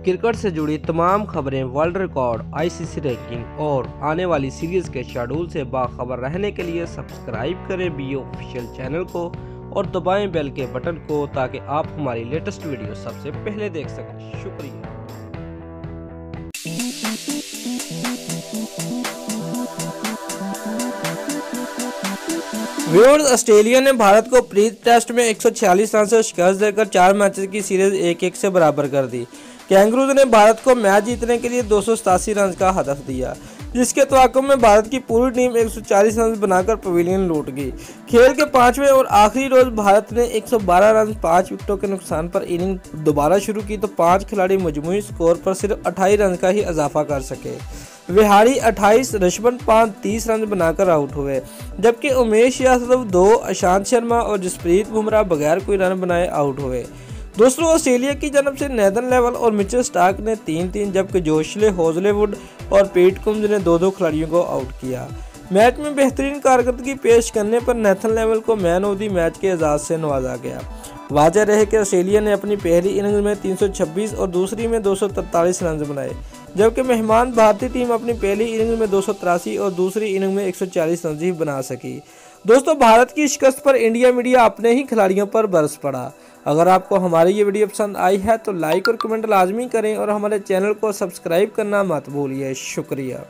Cricket से जुड़ी तमाम खबरें, वर्ल्ड रिकॉर्ड, आईसीसी रैंकिंग और आने वाली सीरीज के शेड्यूल से बाखबर रहने के लिए सब्सक्राइब करें बी ऑफिशियल चैनल को और दबाएं बेल के बटन को ताकि आप हमारी लेटेस्ट वीडियो सबसे पहले देख सकें। शुक्रिया। व्यूअर्स, ऑस्ट्रेलिया ने भारत को प्री टेस्ट में 146 रन से शिकस्त देकर 4 मैचेस की सीरीज 1-1 से बराबर कर दी। कैंगरूज ने भारत को मैच जीतने के लिए 287 रन का हदफ दिया, जिसके तवाक्कुफ में भारत की पूरी टीम 140 रन बनाकर पवेलियन लौट गई। खेल के 5वें और आखिरी रोज भारत ने 112 रन 5 विकेटों के नुकसान पर इनिंग दोबारा शुरू की तो 5 खिलाड़ी मजमूई स्कोर पर सिर्फ 28 रन का ही इजाफा कर सके। विहारी 28, ऋषभ पंत 30 रन बनाकर आउट हुए, जबकि उमेश यादव 2, ईशांत शर्मा और जसप्रीत बुमराह बगैर कोई रन बनाए आउट हुए। दोस्तों, ऑस्ट्रेलिया की जानब से नेथन लेवल और मिचेल स्टार्क ने 3-3, जबकि जोशले होजलेवुड और पेट कुम्स ने 2-2 खिलाड़ियों को आउट किया। मैच में बेहतरीन कारकर्दगी पेश करने पर नेथन लेवल को मैन ऑफ द मैच के एजाज से नवाजा गया। वाजह रहे कि ऑस्ट्रेलिया ने अपनी पहली इनिंग्स में 326 और दूसरी में 243 रन बनाए, जबकि मेहमान भारतीय टीम अपनी पहली इनिंग में 283 और दूसरी इनिंग में 140 रन ही बना सकी। दोस्तों, भारत की शिकस्त पर इंडिया मीडिया अपने ही खिलाड़ियों पर बरस पड़ा। अगर आपको हमारी ये वीडियो पसंद आई है तो लाइक और कमेंट लाजमी करें और हमारे चैनल को सब्सक्राइब करना मत भूलिए। शुक्रिया।